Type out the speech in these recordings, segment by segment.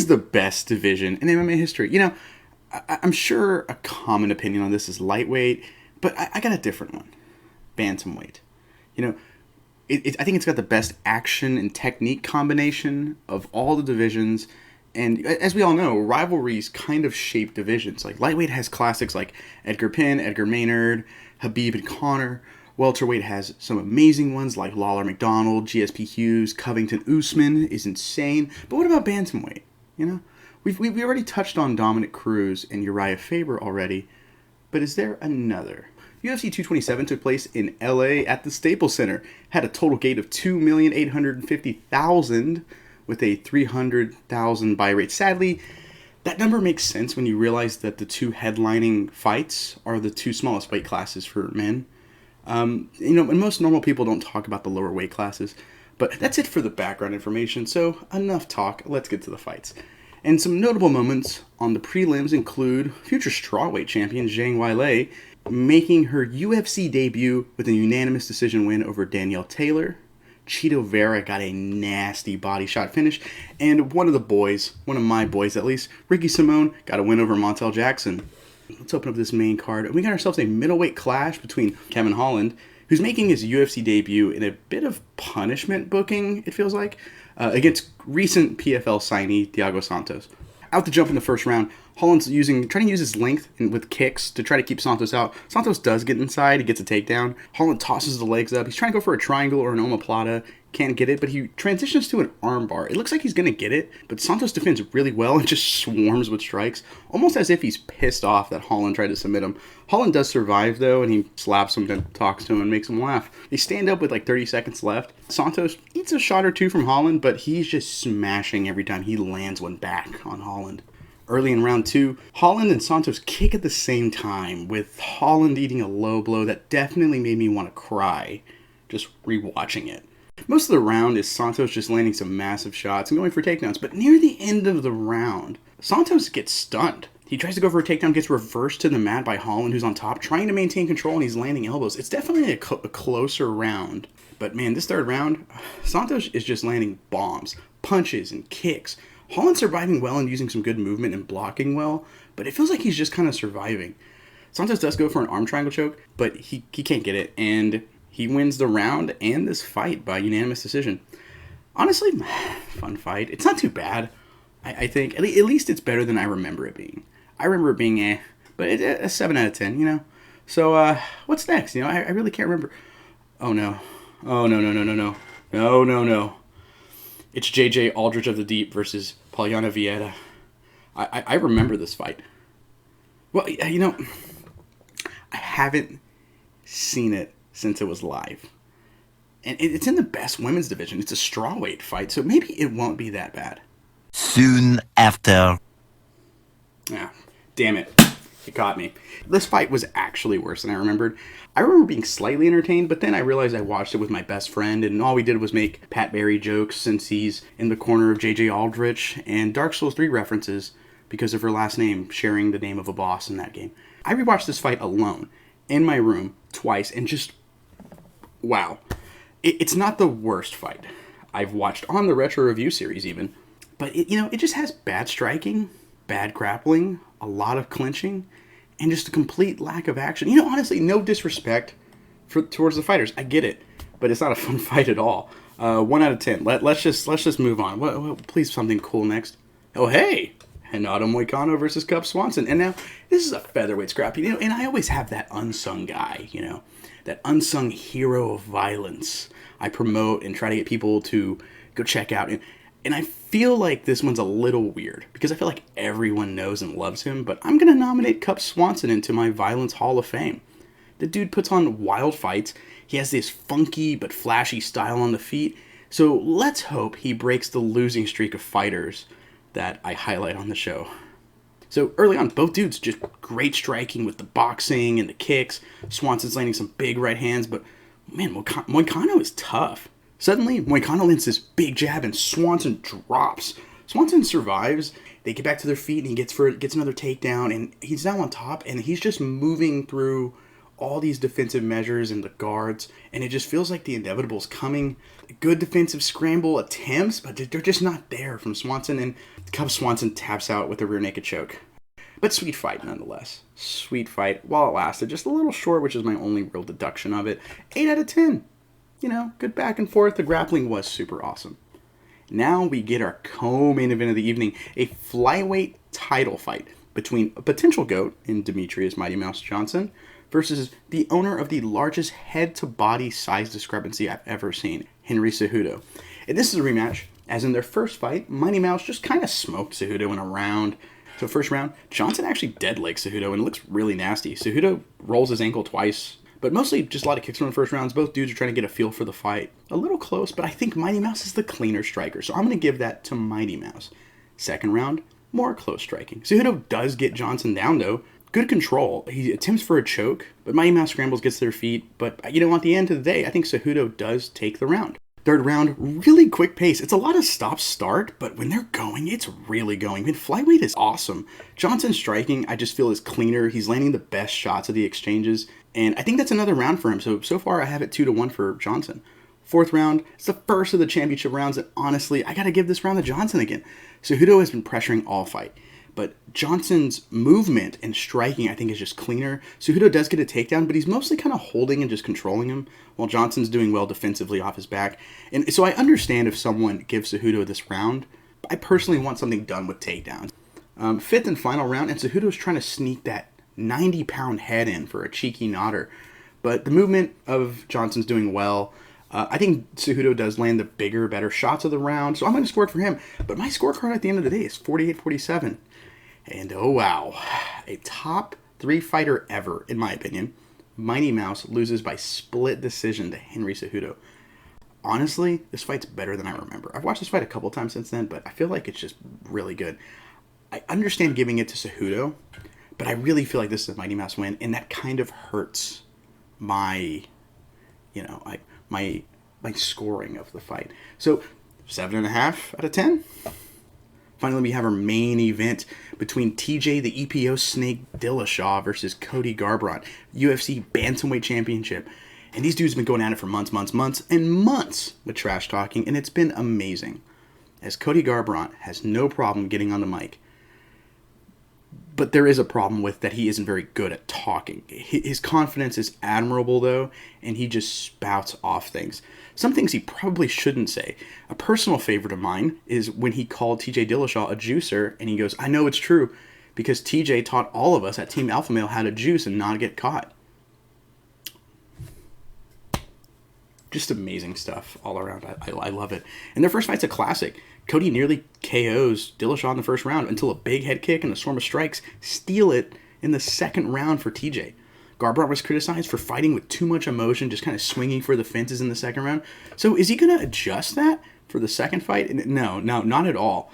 is the best division in MMA history? You know, I'm sure a common opinion on this is lightweight, but I got a different one. Bantamweight. You know, I think it's got the best action and technique combination of all the divisions. And as we all know, rivalries kind of shape divisions. Like, lightweight has classics like Edgar Penn, Edgar Maynard, Habib and Conor. Welterweight has some amazing ones like Lawler McDonald, GSP Hughes, Covington Usman is insane. But what about bantamweight? You know, we already touched on Dominic Cruz and Uriah Faber already, but is there another? UFC 227 took place in LA at the Staples Center. Had a total gate of 2,850,000 with a 300,000 buy rate. Sadly, that number makes sense when you realize that the two headlining fights are the two smallest weight classes for men. You know, and most normal people don't talk about the lower weight classes. But that's it for the background information, so enough talk, let's get to the fights. And some notable moments on the prelims include future strawweight champion Zhang Weili making her UFC debut with a unanimous decision win over Danielle Taylor. Chito Vera got a nasty body shot finish, and one of my boys at least, Ricky Simone, got a win over Montel Jackson. Let's open up this main card. We got ourselves a middleweight clash between Kevin Holland, who's making his UFC debut in a bit of punishment booking, it feels like, against recent PFL signee Thiago Santos. Out to jump in the first round, Holland's trying to use his length with kicks to try to keep Santos out. Santos does get inside, he gets a takedown. Holland tosses the legs up. He's trying to go for a triangle or an omoplata. Can't get it, but he transitions to an armbar. It looks like he's going to get it, but Santos defends really well and just swarms with strikes, almost as if he's pissed off that Holland tried to submit him. Holland does survive, though, and he slaps him and talks to him and makes him laugh. They stand up with like 30 seconds left. Santos eats a shot or two from Holland, but he's just smashing every time he lands one back on Holland. Early in round 2, Holland and Santos kick at the same time, with Holland eating a low blow that definitely made me want to cry just rewatching it. Most of the round is Santos just landing some massive shots and going for takedowns, but near the end of the round, Santos gets stunned. He tries to go for a takedown, gets reversed to the mat by Holland, who's on top, trying to maintain control, and he's landing elbows. It's definitely a closer round, but man, this third round, Santos is just landing bombs, punches, and kicks. Holland's surviving well and using some good movement and blocking well, but it feels like he's just kind of surviving. Santos does go for an arm triangle choke, but he can't get it, and he wins the round and this fight by unanimous decision. Honestly, fun fight. It's not too bad, I think. At least it's better than I remember it being. I remember it being but it's a 7 out of 10, you know? So, what's next? You know, I really can't remember. Oh, no. Oh, no. No. It's JJ Aldrich of the Deep versus Polyana Vieta. I remember this fight. Well, you know, I haven't seen it since it was live. And it's in the best women's division. It's a strawweight fight, so maybe it won't be that bad. Soon after. Ah, damn it. It caught me. This fight was actually worse than I remembered. I remember being slightly entertained, but then I realized I watched it with my best friend, and all we did was make Pat Barry jokes since he's in the corner of JJ Aldrich, and Dark Souls 3 references because of her last name sharing the name of a boss in that game. I rewatched this fight alone, in my room, twice, and just, wow. It's not the worst fight I've watched on the Retro Review series even, but it just has bad striking, bad grappling, a lot of clinching, and just a complete lack of action. You know, honestly, no disrespect towards the fighters. I get it, but it's not a fun fight at all. 1 out of 10. Let's just move on. What, please, something cool next. Oh, hey! Renato Moicano versus Cub Swanson. And now, this is a featherweight scrap, you know, and I always have that unsung guy, you know, that unsung hero of violence I promote and try to get people to go check out. And I feel like this one's a little weird because I feel like everyone knows and loves him, but I'm going to nominate Cub Swanson into my Violence Hall of Fame. The dude puts on wild fights. He has this funky but flashy style on the feet. So let's hope he breaks the losing streak of fighters that I highlight on the show. So early on, both dudes just great striking with the boxing and the kicks. Swanson's landing some big right hands, but man, Moicano is tough. Suddenly, Moicano lands this big jab and Swanson drops. Swanson survives. They get back to their feet and he gets another takedown and he's now on top and he's just moving through all these defensive measures and the guards, and it just feels like the inevitable is coming. Good defensive scramble attempts, but they're just not there from Swanson, and Cub Swanson taps out with a rear naked choke. But sweet fight nonetheless. Sweet fight while it lasted. Just a little short, which is my only real deduction of it. 8 out of 10. Good back and forth. The grappling was super awesome. Now we get our co-main event of the evening, a flyweight title fight between a potential GOAT in Demetrious Mighty Mouse Johnson versus the owner of the largest head-to-body size discrepancy I've ever seen, Henry Cejudo. And this is a rematch, as in their first fight, Mighty Mouse just kind of smoked Cejudo in a round. So first round, Johnson actually deadlegs Cejudo, and it looks really nasty. Cejudo rolls his ankle twice, but mostly just a lot of kicks from the first rounds. Both dudes are trying to get a feel for the fight. A little close, but I think Mighty Mouse is the cleaner striker, so I'm going to give that to Mighty Mouse. Second round, more close striking. Cejudo does get Johnson down, though. Good control. He attempts for a choke, but Mighty Mouse scrambles, gets their feet. But, at the end of the day, I think Cejudo does take the round. Third round, really quick pace. It's a lot of stop-start, but when they're going, it's really going. Flyweight is awesome. Johnson's striking, I just feel, is cleaner. He's landing the best shots of the exchanges, and I think that's another round for him. So far, I have it 2-1 for Johnson. Fourth round, it's the first of the championship rounds, and honestly, I got to give this round to Johnson again. Cejudo has been pressuring all fight, but Johnson's movement and striking, I think, is just cleaner. Cejudo does get a takedown, but he's mostly kind of holding and just controlling him, while Johnson's doing well defensively off his back. And so I understand if someone gives Cejudo this round. I personally want something done with takedowns. Fifth and final round, and Cejudo's trying to sneak that 90-pound head in for a cheeky nodder. But the movement of Johnson's doing well. I think Cejudo does land the bigger, better shots of the round, so I'm going to score it for him. But my scorecard at the end of the day is 48-47. And oh wow, a top 3 fighter ever, in my opinion. Mighty Mouse loses by split decision to Henry Cejudo. Honestly, this fight's better than I remember. I've watched this fight a couple times since then, but I feel like it's just really good. I understand giving it to Cejudo, but I really feel like this is a Mighty Mouse win, and that kind of hurts my, my scoring of the fight. So 7.5 out of 10. Finally, we have our main event between TJ the EPO Snake Dillashaw versus Cody Garbrandt, UFC Bantamweight Championship. And these dudes have been going at it for months with trash talking, and it's been amazing. As Cody Garbrandt has no problem getting on the mic. But there is a problem with that he isn't very good at talking. His confidence is admirable, though, and he just spouts off things. Some things he probably shouldn't say. A personal favorite of mine is when he called TJ Dillashaw a juicer, and he goes, I know it's true, because TJ taught all of us at Team Alpha Male how to juice and not get caught. Just amazing stuff all around. I love it. And their first fight's a classic. Cody nearly KOs Dillashaw in the first round until a big head kick and a swarm of strikes steal it in the second round for TJ. Garbrandt was criticized for fighting with too much emotion, just kind of swinging for the fences in the second round. So is he going to adjust that for the second fight? No, not at all.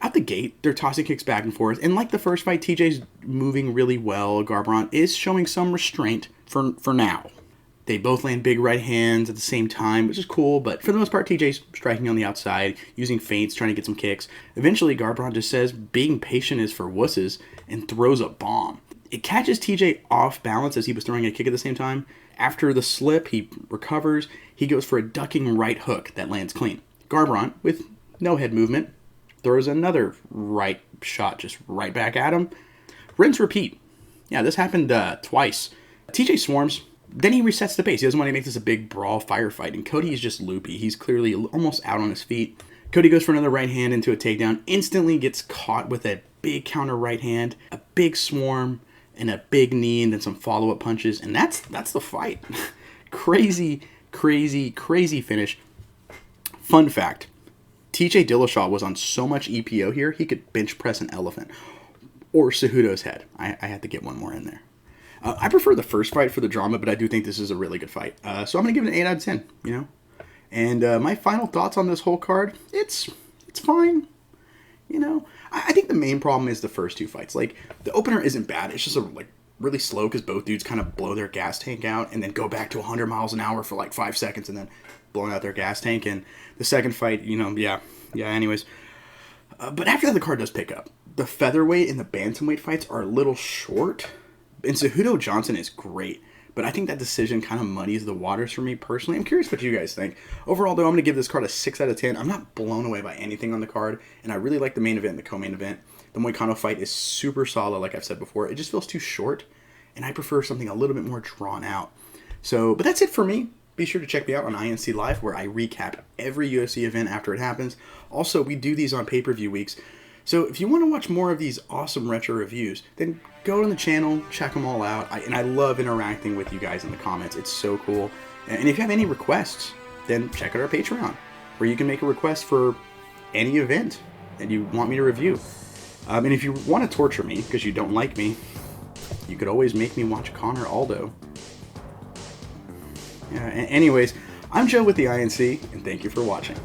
Out the gate, they're tossing kicks back and forth. And like the first fight, TJ's moving really well. Garbrandt is showing some restraint for now. They both land big right hands at the same time, which is cool, but for the most part, TJ's striking on the outside, using feints, trying to get some kicks. Eventually, Garbrandt just says, being patient is for wusses, and throws a bomb. It catches TJ off balance as he was throwing a kick at the same time. After the slip, he recovers. He goes for a ducking right hook that lands clean. Garbrandt, with no head movement, throws another right shot just right back at him. Rinse, repeat. Yeah, this happened twice. TJ swarms. Then he resets the pace. He doesn't want to make this a big brawl firefight. And Cody is just loopy. He's clearly almost out on his feet. Cody goes for another right hand into a takedown. Instantly gets caught with a big counter right hand, a big swarm, and a big knee, and then some follow-up punches. And that's the fight. Crazy finish. Fun fact. TJ Dillashaw was on so much EPO here, he could bench press an elephant. Or Cejudo's head. I had to get one more in there. I prefer the first fight for the drama, but I do think this is a really good fight. So I'm going to give it an 8 out of 10, And my final thoughts on this whole card, it's fine. I think the main problem is the first two fights. Like, the opener isn't bad. It's just really slow because both dudes kind of blow their gas tank out and then go back to 100 miles an hour for 5 seconds and then blowing out their gas tank. And the second fight, anyways. But after that, the card does pick up. The featherweight and the bantamweight fights are a little short. And Sahuto Johnson is great. But I think that decision kind of muddies the waters for me personally. I'm curious what you guys think. Overall, though, I'm going to give this card a 6 out of 10. I'm not blown away by anything on the card, and I really like the main event and the co-main event. The Waikana fight is super solid, like I've said before. It just feels too short, and I prefer something a little bit more drawn out. So, but that's it for me. Be sure to check me out on INC Live, where I recap every UFC event after it happens. Also, we do these on pay-per-view weeks. So if you want to watch more of these awesome retro reviews, then go on the channel, check them all out. And I love interacting with you guys in the comments. It's so cool. And if you have any requests, then check out our Patreon, where you can make a request for any event that you want me to review. And if you want to torture me because you don't like me, you could always make me watch Conor Aldo. Yeah, anyways, I'm Joe with the INC, and thank you for watching.